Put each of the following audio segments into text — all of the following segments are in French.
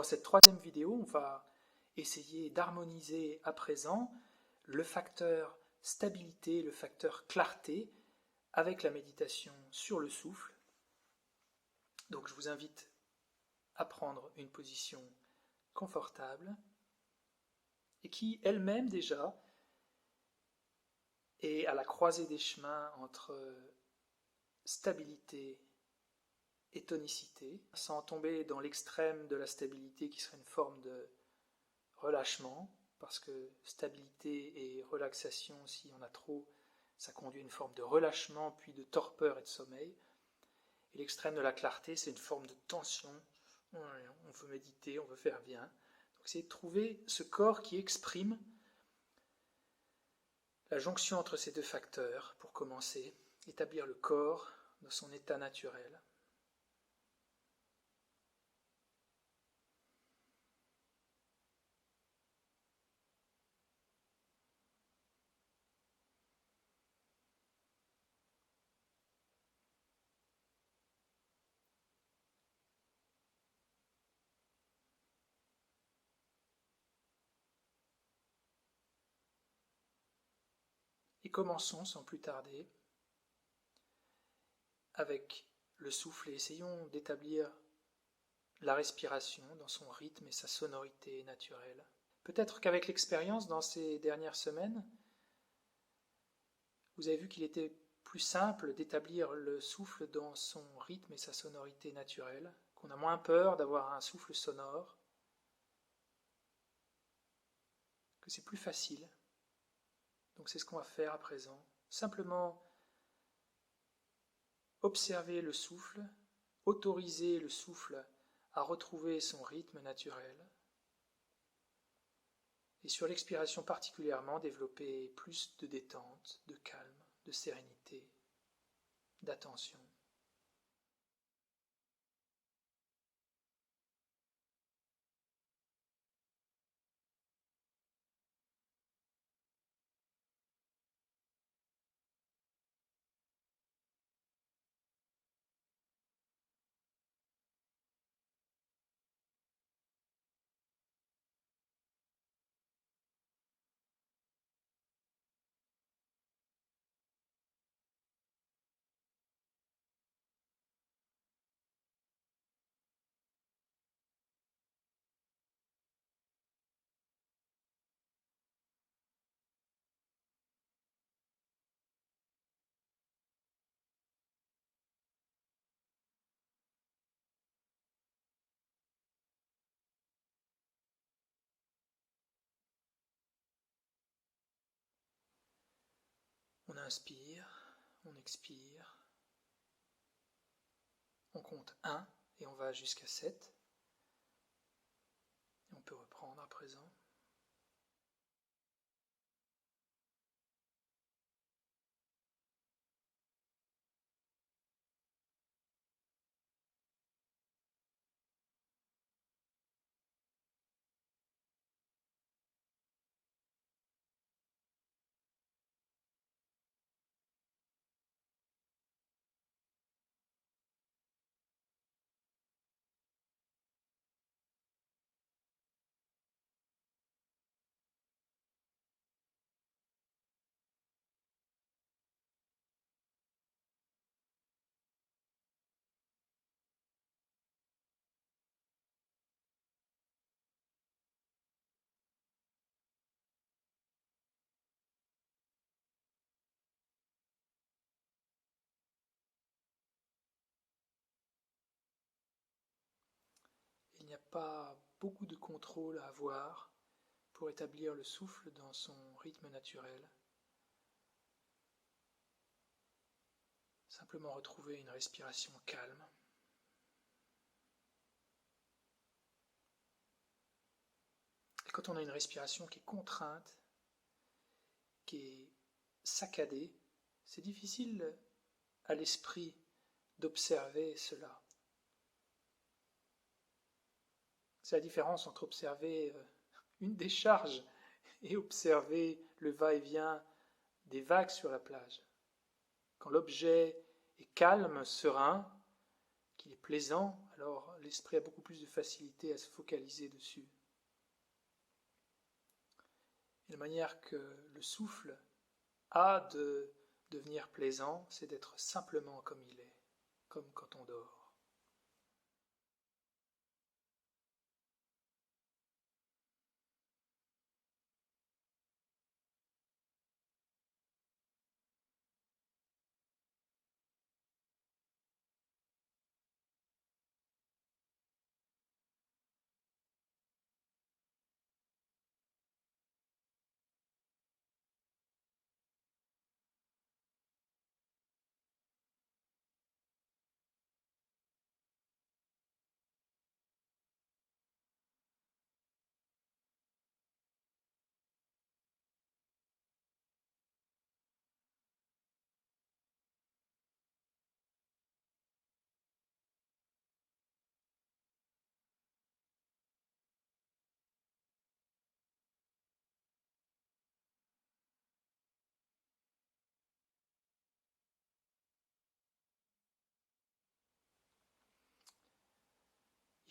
Dans cette troisième vidéo, on va essayer d'harmoniser à présent le facteur stabilité, le facteur clarté avec la méditation sur le souffle. Donc je vous invite à prendre une position confortable et qui elle-même déjà est à la croisée des chemins entre stabilité et tonicité, sans tomber dans l'extrême de la stabilité qui serait une forme de relâchement, parce que stabilité et relaxation, s'il y en a trop, ça conduit à une forme de relâchement, puis de torpeur et de sommeil. Et l'extrême de la clarté, c'est une forme de tension. On veut méditer, on veut faire bien. Donc c'est de trouver ce corps qui exprime la jonction entre ces deux facteurs, pour commencer, établir le corps dans son état naturel. Et commençons sans plus tarder avec le souffle et essayons d'établir la respiration dans son rythme et sa sonorité naturelle. Peut-être qu'avec l'expérience dans ces dernières semaines, vous avez vu qu'il était plus simple d'établir le souffle dans son rythme et sa sonorité naturelle, qu'on a moins peur d'avoir un souffle sonore, que c'est plus facile. Donc c'est ce qu'on va faire à présent. Simplement observer le souffle, autoriser le souffle à retrouver son rythme naturel. Et sur l'expiration particulièrement, développer plus de détente, de calme, de sérénité, d'attention. On inspire, on expire, on compte 1 et on va jusqu'à 7. Et on peut reprendre à présent. Il n'y a pas beaucoup de contrôle à avoir pour établir le souffle dans son rythme naturel. Simplement retrouver une respiration calme. Et quand on a une respiration qui est contrainte, qui est saccadée, c'est difficile à l'esprit d'observer cela. C'est la différence entre observer une décharge et observer le va-et-vient des vagues sur la plage. Quand l'objet est calme, serein, qu'il est plaisant, alors l'esprit a beaucoup plus de facilité à se focaliser dessus. Et la manière que le souffle a de devenir plaisant, c'est d'être simplement comme il est, comme quand on dort.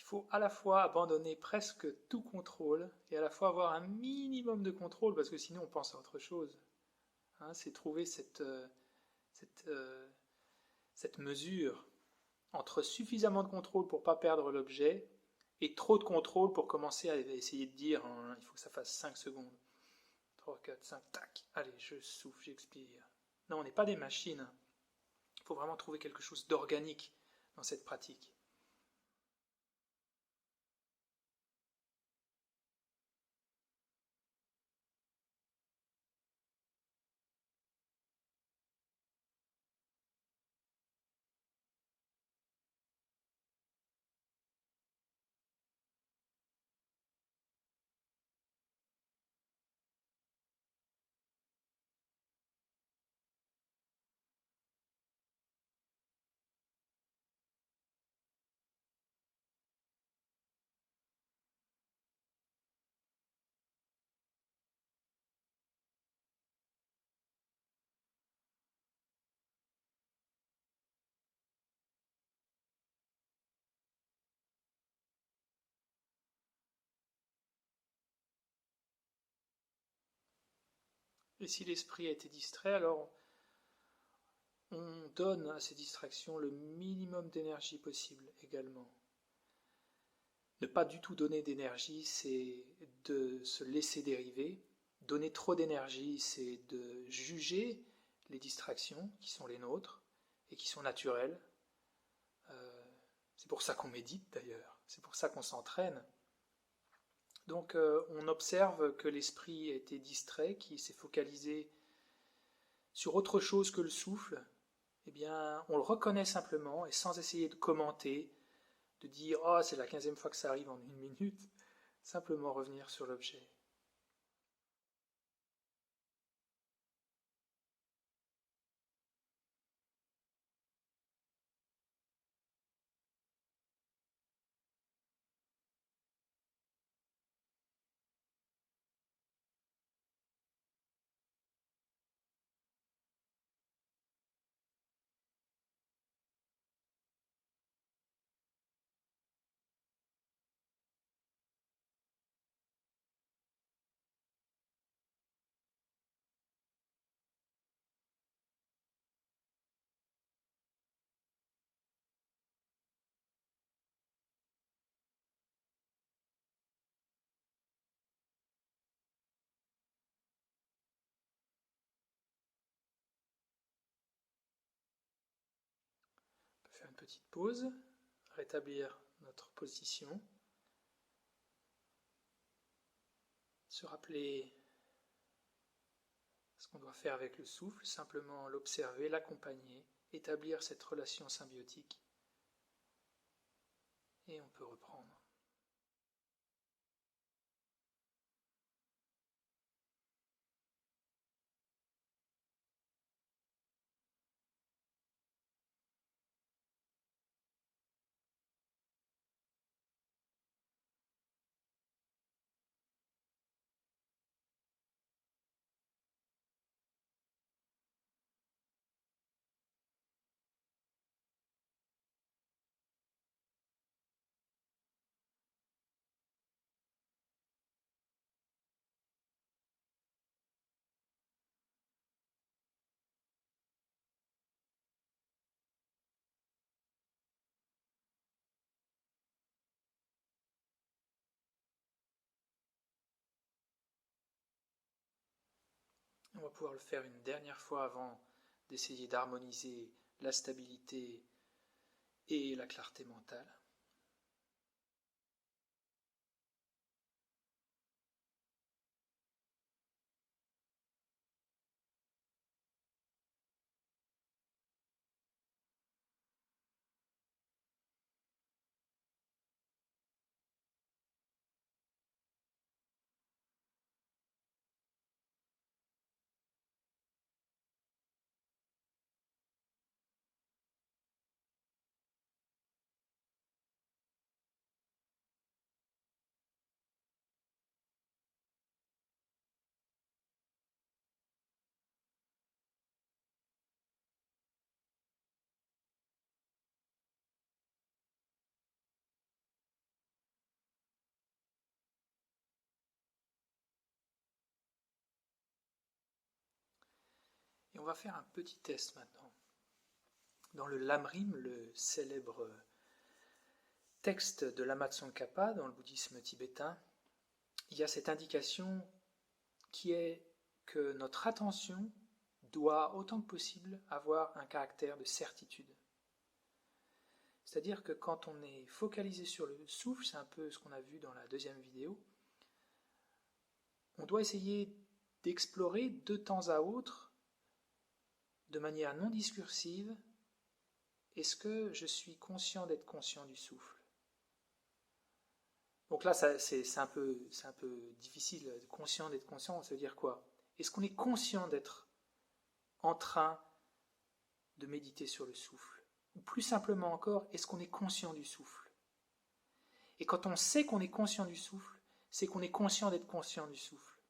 Il faut à la fois abandonner presque tout contrôle et à la fois avoir un minimum de contrôle parce que sinon on pense à autre chose. Hein, c'est trouver cette, euh, cette mesure entre suffisamment de contrôle pour ne pas perdre l'objet et trop de contrôle pour commencer à essayer de dire hein, il faut que ça fasse 5 secondes. 3, 4, 5, tac, allez, je souffle, j'expire. Non, on n'est pas des machines. Il faut vraiment trouver quelque chose d'organique dans cette pratique. Et si l'esprit a été distrait, alors on donne à ces distractions le minimum d'énergie possible également. Ne pas du tout donner d'énergie, c'est de se laisser dériver. Donner trop d'énergie, c'est de juger les distractions qui sont les nôtres et qui sont naturelles. C'est pour ça qu'on médite d'ailleurs, c'est pour ça qu'on s'entraîne. Donc on observe que l'esprit a été distrait, qui s'est focalisé sur autre chose que le souffle. Eh bien, on le reconnaît simplement et sans essayer de commenter, de dire oh c'est la 15e fois que ça arrive en une minute, simplement revenir sur l'objet. On peut faire une petite pause, rétablir notre position, se rappeler ce qu'on doit faire avec le souffle, simplement l'observer, l'accompagner, établir cette relation symbiotique et on peut reprendre. va pouvoir le faire une dernière fois avant d'essayer d'harmoniser la stabilité et la clarté mentale. Et on va faire un petit test maintenant. Dans le Lamrim, le célèbre texte de Lama Tsongkhapa dans le bouddhisme tibétain, il y a cette indication qui est que notre attention doit autant que possible avoir un caractère de certitude. C'est-à-dire que quand on est focalisé sur le souffle, c'est un peu ce qu'on a vu dans la deuxième vidéo, on doit essayer d'explorer de temps à autre, de manière non discursive, est-ce que je suis conscient d'être conscient du souffle? Donc là, c'est un peu difficile, conscient d'être conscient, ça veut dire quoi? Est-ce qu'on est conscient d'être en train de méditer sur le souffle? Ou plus simplement encore, est-ce qu'on est conscient du souffle? Et quand on sait qu'on est conscient du souffle, c'est qu'on est conscient d'être conscient du souffle.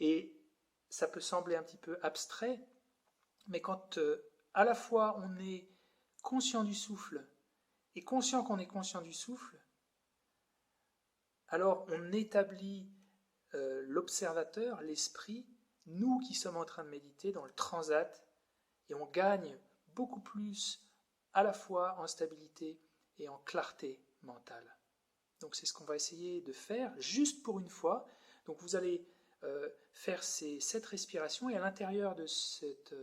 Et ça peut sembler un petit peu abstrait, mais quand à la fois on est conscient du souffle et conscient qu'on est conscient du souffle, alors on établit l'observateur, l'esprit, nous qui sommes en train de méditer dans le transat, et on gagne beaucoup plus à la fois en stabilité et en clarté mentale. Donc c'est ce qu'on va essayer de faire juste pour une fois. Donc vous allez faire cette respiration et à l'intérieur de cette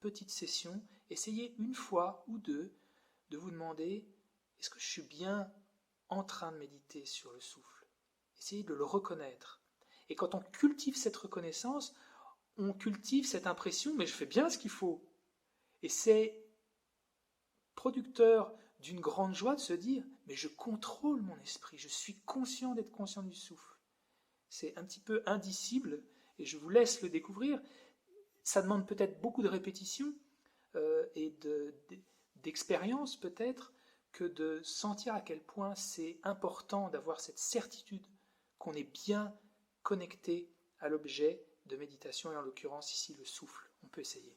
petite session, essayez une fois ou deux de vous demander est-ce que je suis bien en train de méditer sur le souffle? Essayez de le reconnaître. Et quand on cultive cette reconnaissance, on cultive cette impression mais je fais bien ce qu'il faut. Et c'est producteur d'une grande joie de se dire mais je contrôle mon esprit, je suis conscient d'être conscient du souffle. C'est un petit peu indicible et je vous laisse le découvrir. Ça demande peut-être beaucoup de répétition et d'expérience peut-être que de sentir à quel point c'est important d'avoir cette certitude qu'on est bien connecté à l'objet de méditation et en l'occurrence ici le souffle. On peut essayer.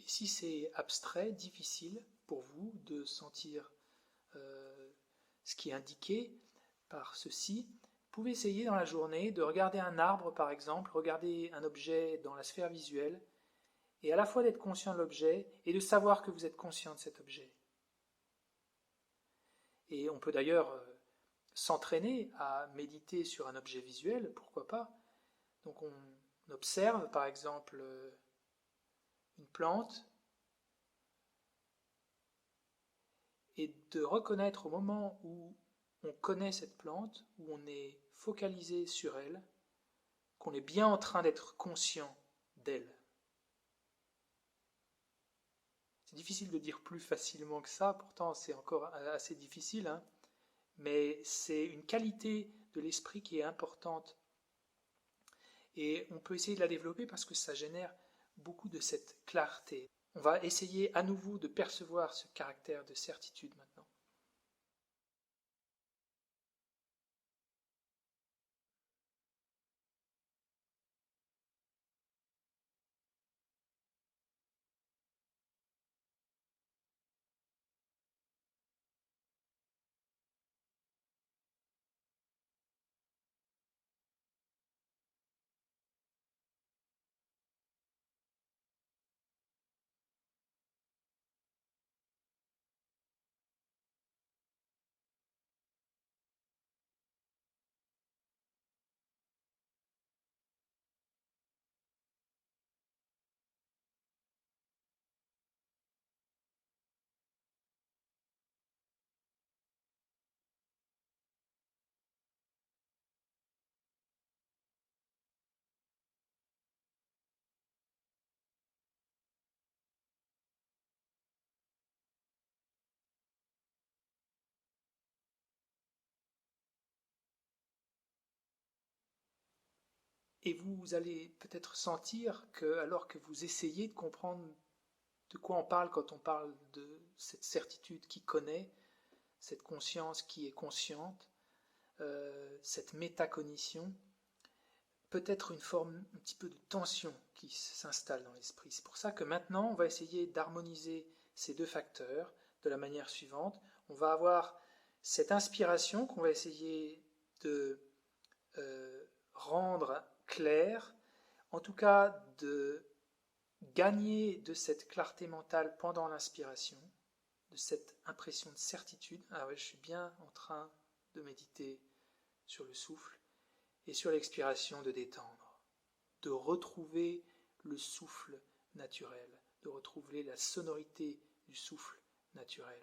Et si c'est abstrait, difficile pour vous de sentir ce qui est indiqué par ceci, vous pouvez essayer dans la journée de regarder un arbre par exemple, regarder un objet dans la sphère visuelle, et à la fois d'être conscient de l'objet et de savoir que vous êtes conscient de cet objet. Et on peut d'ailleurs s'entraîner à méditer sur un objet visuel, pourquoi pas. Donc on observe par exemple une plante, et de reconnaître au moment où on connaît cette plante, où on est focalisé sur elle, qu'on est bien en train d'être conscient d'elle. C'est difficile de dire plus facilement que ça, pourtant c'est encore assez difficile, hein, mais c'est une qualité de l'esprit qui est importante. Et on peut essayer de la développer parce que ça génère beaucoup de cette clarté. On va essayer à nouveau de percevoir ce caractère de certitude maintenant. Et vous allez peut-être sentir que, alors que vous essayez de comprendre de quoi on parle quand on parle de cette certitude qui connaît, cette conscience qui est consciente, cette métacognition, peut-être une forme un petit peu de tension qui s'installe dans l'esprit. C'est pour ça que maintenant, on va essayer d'harmoniser ces deux facteurs de la manière suivante. On va avoir cette inspiration qu'on va essayer de rendre claire, en tout cas de gagner de cette clarté mentale pendant l'inspiration, de cette impression de certitude. Ah ouais, je suis bien en train de méditer sur le souffle, et sur l'expiration de détendre, de retrouver le souffle naturel, de retrouver la sonorité du souffle naturel.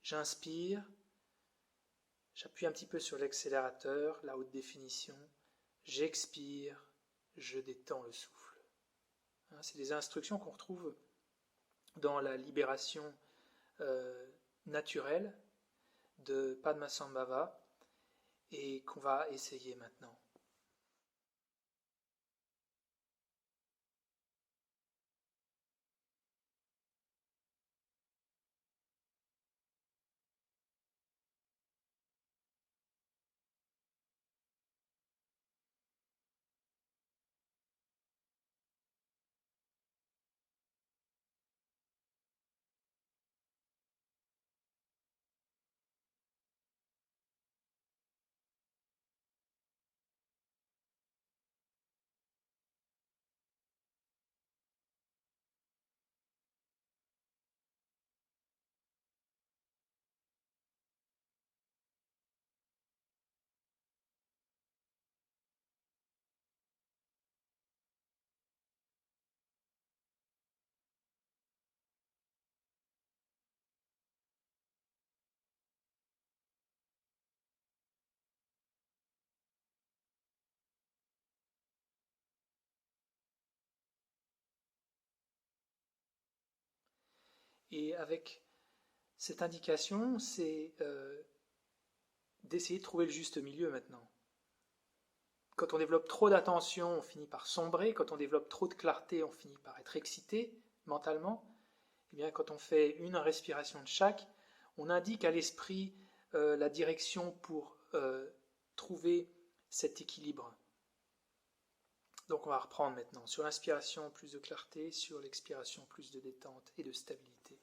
J'inspire, j'appuie un petit peu sur l'accélérateur, la haute définition, j'expire, je détends le souffle. C'est des instructions qu'on retrouve dans la libération naturelle de Padmasambhava et qu'on va essayer maintenant. Et avec cette indication, c'est d'essayer de trouver le juste milieu maintenant. Quand on développe trop d'attention, on finit par sombrer. Quand on développe trop de clarté, on finit par être excité mentalement. Et bien, quand on fait une respiration de chaque, on indique à l'esprit la direction pour trouver cet équilibre. Donc on va reprendre maintenant. Sur l'inspiration, plus de clarté. Sur l'expiration, plus de détente et de stabilité.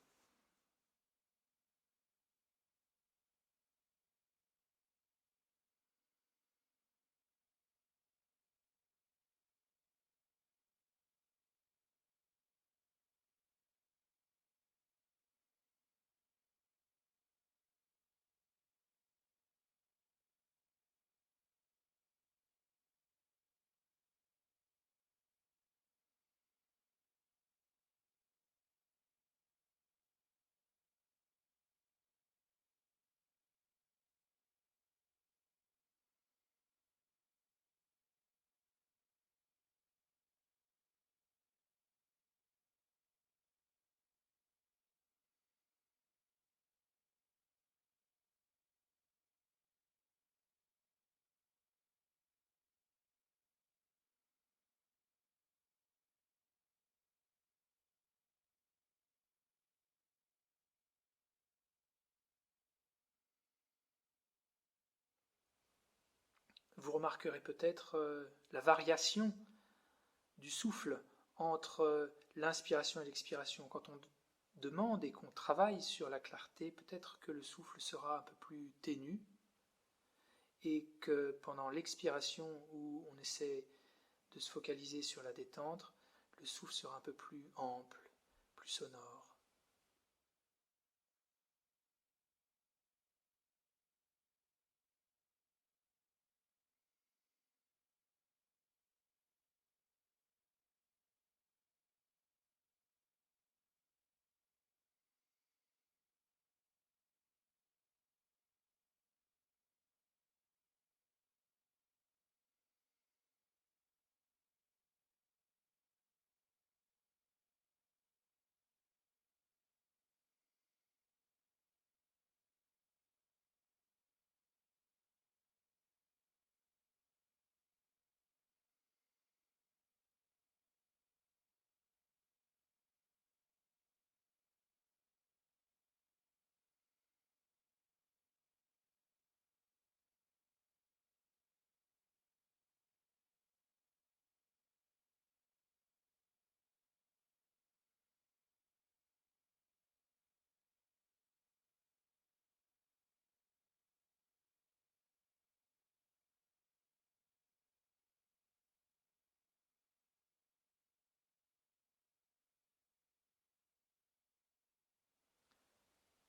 vous remarquerez peut-être la variation du souffle entre l'inspiration et l'expiration. Quand on demande et qu'on travaille sur la clarté, peut-être que le souffle sera un peu plus ténu et que pendant l'expiration où on essaie de se focaliser sur la détente, le souffle sera un peu plus ample, plus sonore.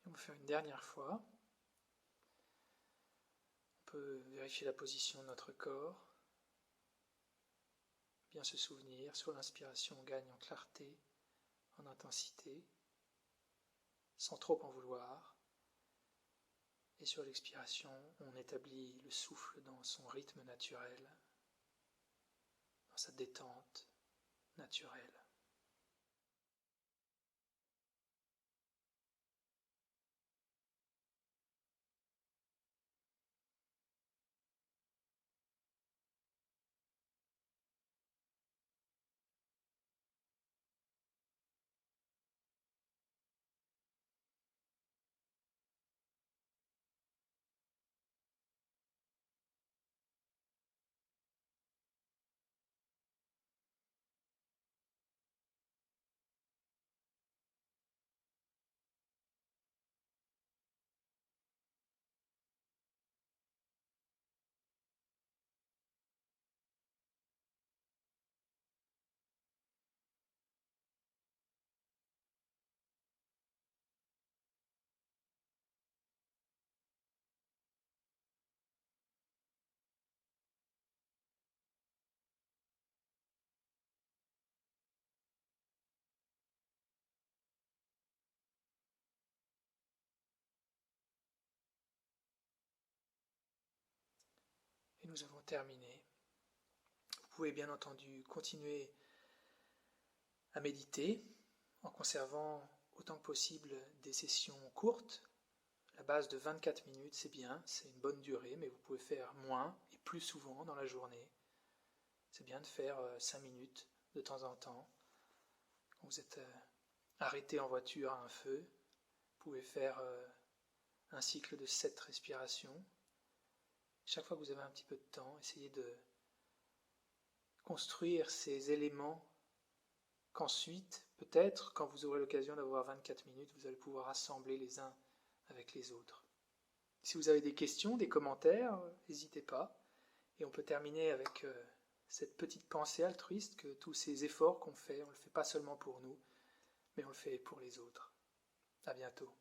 On va faire une dernière fois. On peut vérifier la position de notre corps, bien se souvenir, sur l'inspiration on gagne en clarté, en intensité, sans trop en vouloir, et sur l'expiration on établit le souffle dans son rythme naturel, dans sa détente naturelle. Et nous avons terminé. Vous pouvez bien entendu continuer à méditer en conservant autant que possible des sessions courtes. La base de 24 minutes, c'est bien, c'est une bonne durée, mais vous pouvez faire moins et plus souvent dans la journée. C'est bien de faire 5 minutes de temps en temps. Quand vous êtes arrêté en voiture à un feu, vous pouvez faire un cycle de 7 respirations. Chaque fois que vous avez un petit peu de temps, essayez de construire ces éléments qu'ensuite, peut-être, quand vous aurez l'occasion d'avoir 24 minutes, vous allez pouvoir assembler les uns avec les autres. Si vous avez des questions, des commentaires, n'hésitez pas. Et on peut terminer avec cette petite pensée altruiste que tous ces efforts qu'on fait, on ne le fait pas seulement pour nous, mais on le fait pour les autres. À bientôt.